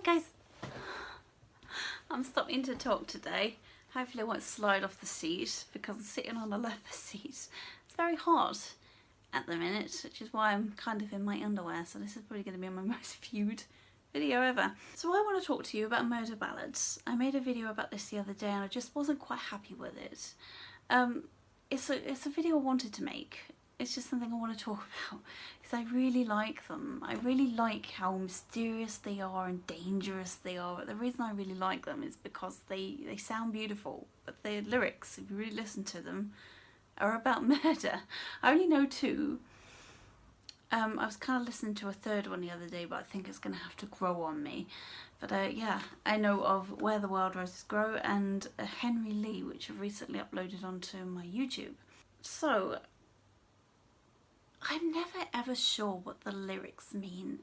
guys, I'm stopping to talk today. Hopefully I won't slide off the seat because I'm sitting on a leather seat. It's very hot at the minute, which is why I'm kind of in my underwear, so this is probably going to be my most viewed video ever. So I want to talk to you about Murder Ballads. I made a video about this the other day and I just wasn't quite happy with it. It's a video I wanted to make. It's just something I want to talk about because I really like them. I really like how mysterious they are and dangerous they are, but the reason I really like them is because they sound beautiful, but their lyrics, if you really listen to them, are about murder. I only know two. I was kind of listening to a third one the other day, but I think it's going to have to grow on me. But yeah, I know of Where the Wild Roses Grow and Henry Lee, which I've recently uploaded onto my YouTube. So I'm never ever sure what the lyrics mean.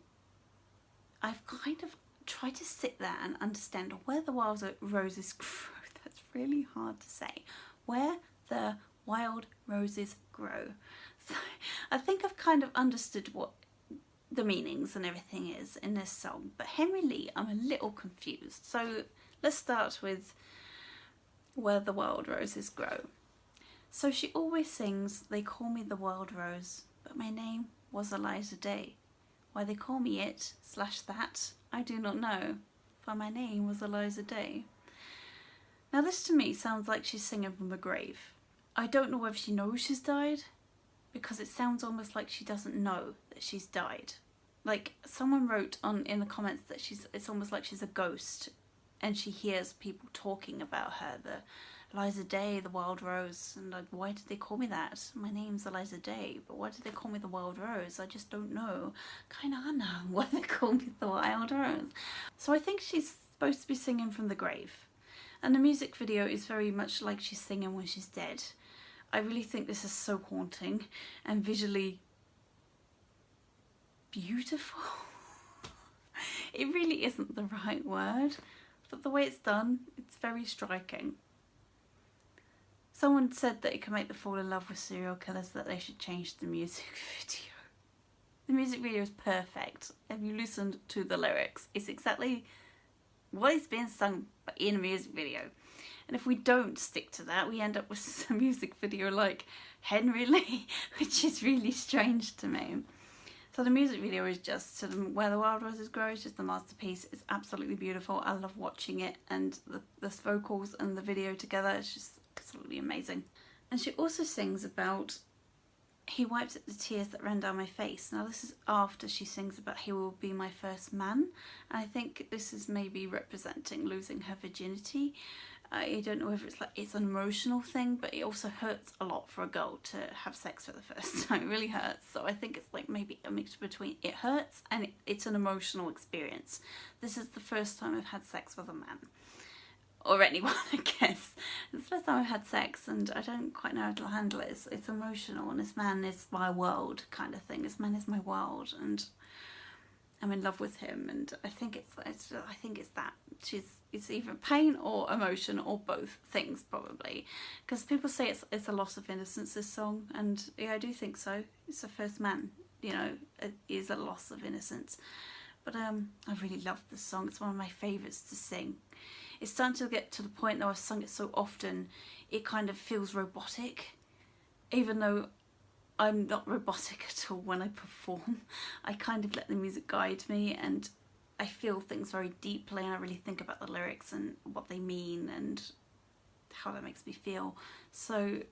I've kind of tried to sit there and understand where the wild roses grow. That's really hard to say. Where the wild roses grow. So I think I've kind of understood what the meanings and everything is in this song, but Henry Lee, I'm a little confused. So let's start with Where the Wild Roses Grow. So she always sings, "They call me the wild rose, but my name was Eliza Day. Why they call me it / that, I do not know, for my name was Eliza Day." Now this to me sounds like she's singing from the grave. I don't know whether she knows she's died, because it sounds almost like she doesn't know that she's died. Like someone wrote in the comments that it's almost like she's a ghost and she hears people talking about her, the Eliza Day, the Wild Rose, and like, why did they call me that? My name's Eliza Day, but why did they call me the Wild Rose? I just don't know. Kinda know why they call me the Wild Rose. So I think she's supposed to be singing from the grave. And the music video is very much like she's singing when she's dead. I really think this is so haunting and visually beautiful. It really isn't the right word, but the way it's done, it's very striking. Someone said that it can make them fall in love with serial killers, that they should change the music video. The music video is perfect. If you listened to the lyrics, it's exactly what is being sung in a music video. And if we don't stick to that, we end up with a music video like Henry Lee, which is really strange to me. So the music video is just Where the Wild Roses Grow is just a masterpiece. It's absolutely beautiful. I love watching it, and the vocals and the video together, it's just absolutely amazing. And she also sings about, "He wiped up the tears that ran down my face." Now this is after she sings about "He will be my first man." And I think this is maybe representing losing her virginity. I don't know if it's an emotional thing, but it also hurts a lot for a girl to have sex for the first time. It really hurts. So I think it's like maybe a mixture between it hurts and it's an emotional experience. This is the first time I've had sex with a man. Or anyone, I guess. It's the first time I've had sex and I don't quite know how to handle it. It's emotional, and this man is my world kind of thing. This man is my world and I'm in love with him, and I think it's that. It's either pain or emotion or both things probably. Because people say it's a loss of innocence, this song, and yeah, I do think so. It's the first man, you know, it is a loss of innocence. But I really love this song. It's one of my favourites to sing. It's starting to get to the point though I've sung it so often, it kind of feels robotic, even though I'm not robotic at all when I perform. I kind of let the music guide me, and I feel things very deeply, and I really think about the lyrics and what they mean and how that makes me feel. So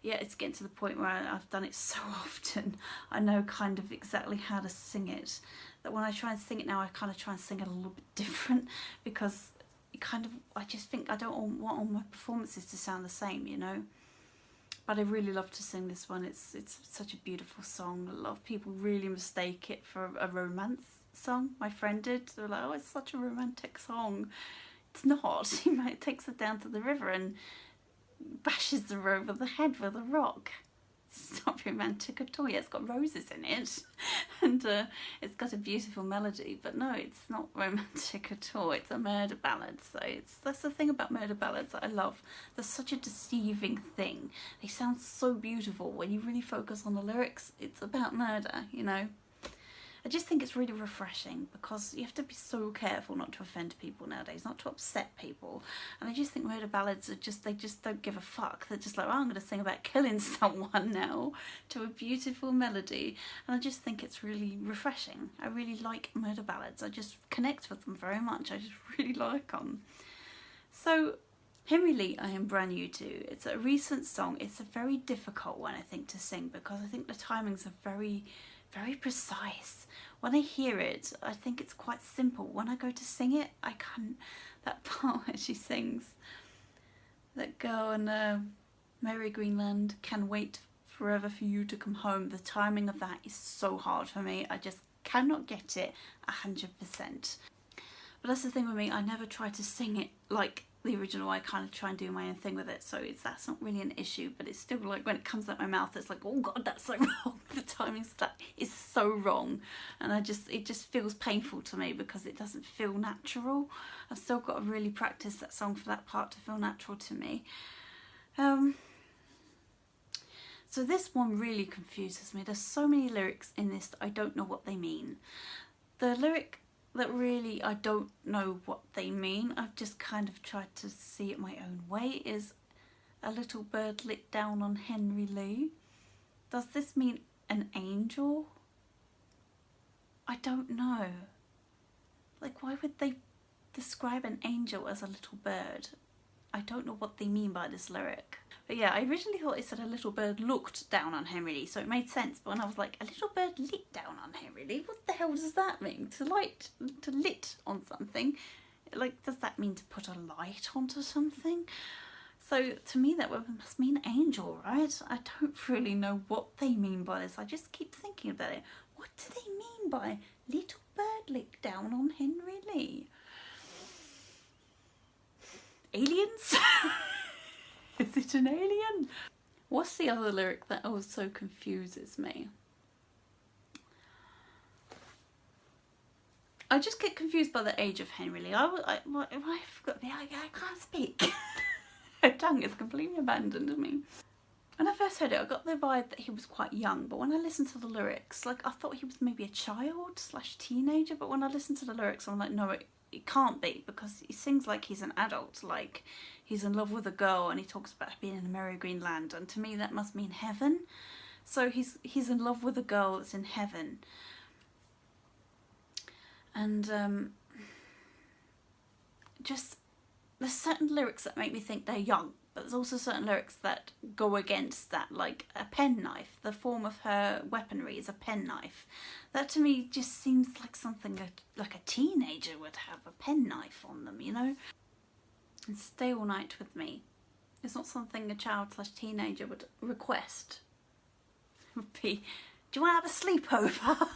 yeah, it's getting to the point where I've done it so often, I know kind of exactly how to sing it, that when I try and sing it now, I kind of try and sing it a little bit different, because I just think I don't want all my performances to sound the same, you know. But I really love to sing this one. It's such a beautiful song. A lot of people really mistake it for a romance song. My friend did. They were like, "Oh, it's such a romantic song." It's not. He takes it down to the river and bashes her over the head with a rock. It's not romantic at all. Yeah, it's got roses in it and it's got a beautiful melody, but no, it's not romantic at all. It's a murder ballad. So that's the thing about murder ballads that I love. They're such a deceiving thing. They sound so beautiful when you really focus on the lyrics. It's about murder, you know. I just think it's really refreshing, because you have to be so careful not to offend people nowadays, not to upset people. And I just think murder ballads are just, they just don't give a fuck. They're just like, oh, I'm going to sing about killing someone now to a beautiful melody. And I just think it's really refreshing. I really like murder ballads. I just connect with them very much. I just really like them. So Henry Lee I am brand new to. It's a recent song. It's a very difficult one, I think, to sing, because I think the timings are very precise. When I hear it, I think it's quite simple. When I go to sing it, I can't. That part where she sings, that girl in Merry Greenland can wait forever for you to come home. The timing of that is so hard for me. I just cannot get it 100%. But that's the thing with me. I never try to sing it like the original. I kind of try and do my own thing with it, so that's not really an issue. But it's still like, when it comes out my mouth, it's like, oh god, that's so wrong. The timing stuff is so wrong, and it just feels painful to me, because it doesn't feel natural. I've still got to really practice that song for that part to feel natural to me. So this one really confuses me. There's so many lyrics in this that I don't know what they mean. The lyric that really I don't know what they mean, I've just kind of tried to see it my own way, is a little bird lit down on Henry Lee. Does this mean an angel? I don't know. Like, why would they describe an angel as a little bird? I don't know what they mean by this lyric. But yeah, I originally thought it said a little bird looked down on Henry Lee, so it made sense. But when I was like, a little bird lit down on Henry Lee, what the hell does that mean? To lit on something? Like, does that mean to put a light onto something? So to me that must mean angel, right? I don't really know what they mean by this. I just keep thinking about it. What do they mean by little bird lit down on Henry Lee? Aliens? Is it an alien? What's the other lyric that also confuses me? I just get confused by the age of Henry Lee. I forgot. I can't speak. Her tongue is completely abandoned me. When I first heard it, I got the vibe that he was quite young, but when I listened to the lyrics, like, I thought he was maybe a child / teenager, but when I listened to the lyrics, I'm like, no, it can't be, because he sings like he's an adult, like he's in love with a girl, and he talks about being in a merry green land, and to me that must mean heaven. So he's in love with a girl that's in heaven. And just, there's certain lyrics that make me think they're young, but there's also certain lyrics that go against that, like a penknife. The form of her weaponry is a penknife. That to me just seems like something like a teenager would have, a penknife on them, you know? And stay all night with me. It's not something a child / teenager would request. It would be, do you want to have a sleepover?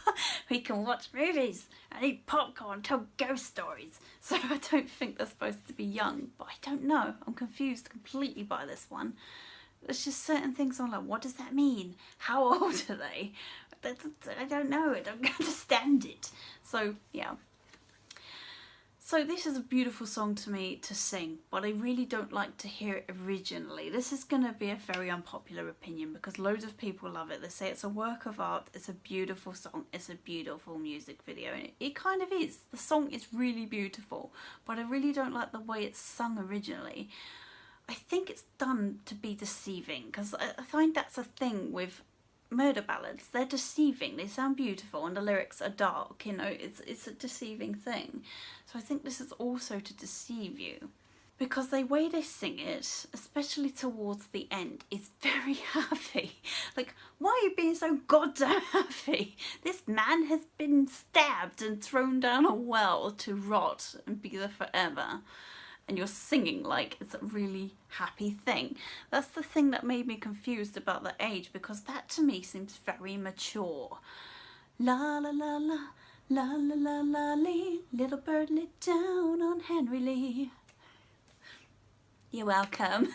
We can watch movies and eat popcorn, tell ghost stories. So I don't think they're supposed to be young, but I don't know. I'm confused completely by this one. There's just certain things I'm like, what does that mean? How old are they? I don't know. I don't understand it. So yeah. So this is a beautiful song to me to sing, but I really don't like to hear it originally. This is going to be a very unpopular opinion, because loads of people love it. They say it's a work of art, it's a beautiful song, it's a beautiful music video, and it kind of is. The song is really beautiful, but I really don't like the way it's sung originally. I think it's done to be deceiving, because I find that's a thing with murder ballads. They're deceiving, they sound beautiful, and the lyrics are dark, you know, it's a deceiving thing. So I think this is also to deceive you, because the way they sing it, especially towards the end, is very happy. Like, why are you being so goddamn happy? This man has been stabbed and thrown down a well to rot and be there forever, and you're singing like it's a really happy thing. That's the thing that made me confused about the age, because that to me seems very mature. La la la la, la la la la lee, little bird lit down on Henry Lee. You're welcome.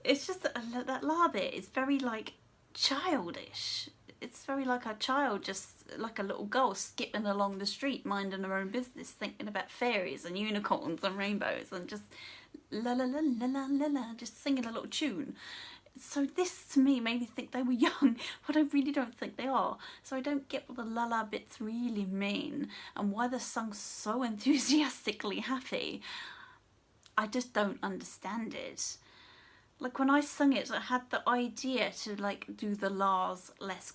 It's just that la bit is very like childish. It's very like a child, just like a little girl skipping along the street, minding her own business, thinking about fairies and unicorns and rainbows, and just la la la la la la la, just singing a little tune. So this to me made me think they were young, but I really don't think they are. So I don't get what the la la bits really mean and why they're sung so enthusiastically happy. I just don't understand it. Like when I sung it, I had the idea to like do the lars less,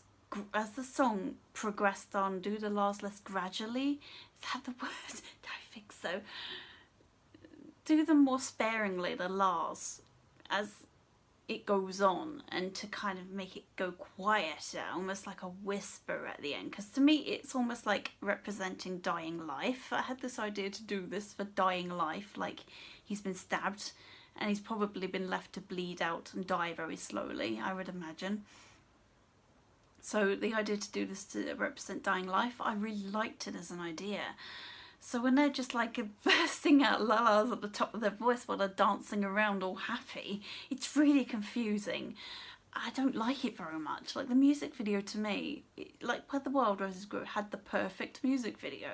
as the song progressed on, do the lars less gradually. Is that the word? I think so. Do them more sparingly, the lars, as it goes on, and to kind of make it go quieter, almost like a whisper at the end, because to me it's almost like representing dying life. I had this idea to do this for dying life, like he's been stabbed and he's probably been left to bleed out and die very slowly, I would imagine. So the idea to do this to represent dying life, I really liked it as an idea. So when they're just like bursting out la-las at the top of their voice while they're dancing around all happy, it's really confusing. I don't like it very much. Like the music video to me, like Where the Wild Roses Grew, had the perfect music video.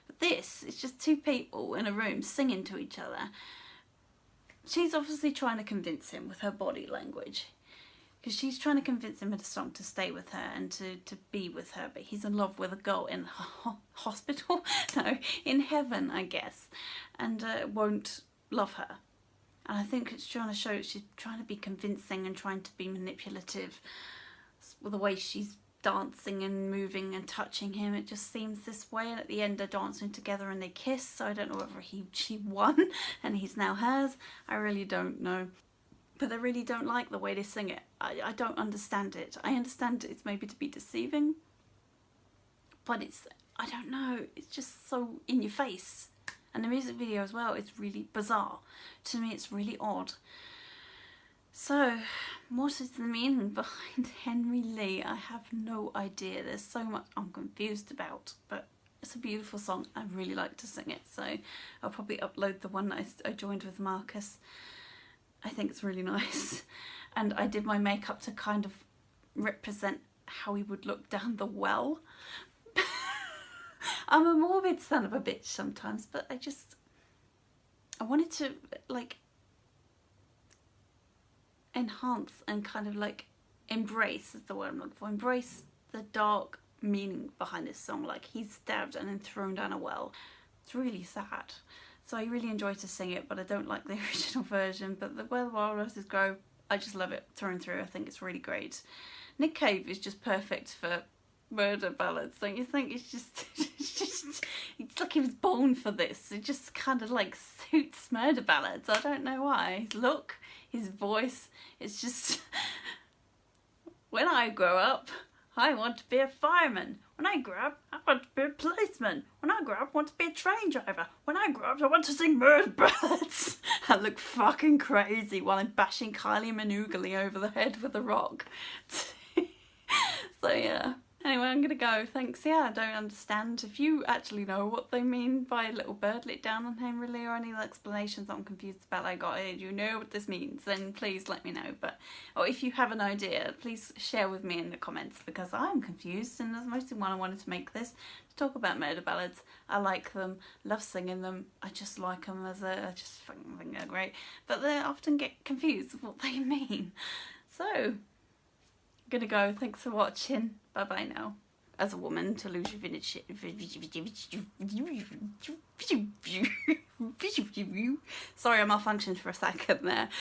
But this, it's just two people in a room singing to each other. She's obviously trying to convince him with her body language, because she's trying to convince him in a song to stay with her and to be with her, but he's in love with a girl in hospital? No, in heaven, I guess, and won't love her. And I think it's trying to show she's trying to be convincing and trying to be manipulative with the way she's dancing and moving and touching him. It just seems this way, and at the end they're dancing together and they kiss, so I don't know whether she won and he's now hers. I really don't know. But I really don't like the way they sing it. I don't understand it. I understand it's maybe to be deceiving, but I don't know, it's just so in your face. And the music video as well, it's really bizarre. To me, it's really odd. So, what is the meaning behind Henry Lee? I have no idea. There's so much I'm confused about, but it's a beautiful song. I really like to sing it, so I'll probably upload the one that I joined with Marcus. I think it's really nice, and I did my makeup to kind of represent how he would look down the well. I'm a morbid son of a bitch sometimes, but I wanted to like enhance and kind of like embrace, is the word I'm looking for, embrace the dark meaning behind this song. Like he's stabbed and then thrown down a well. It's really sad. So I really enjoy to sing it, but I don't like the original version. But the Where the Wild Roses Grow, I just love it through and through. I think it's really great. Nick Cave is just perfect for murder ballads, don't you think? It's like he was born for this. It just kind of like suits murder ballads. I don't know why. His look, his voice, it's just... When I grow up, I want to be a fireman. When I grow up, I want to be a policeman. When I grow up, I want to be a train driver. When I grow up, I want to sing murder ballads. I look fucking crazy while I'm bashing Kylie Minogue over the head with a rock. So yeah. Anyway, I'm gonna go. Thanks. Yeah, I don't understand. If you actually know what they mean by Little Bird Lit Down on Henry Lee, or any explanations that I'm confused about, like, you know what this means, then please let me know. But, or if you have an idea, please share with me in the comments, because I'm confused, and that's mostly why I wanted to make this, to talk about murder ballads. I like them, love singing them. I just like them I just fucking think they're great. But they often get confused with what they mean. So... gonna go. Thanks for watching. Bye bye now. As a woman, to lose your virginity. Sorry, I malfunctioned for a second there.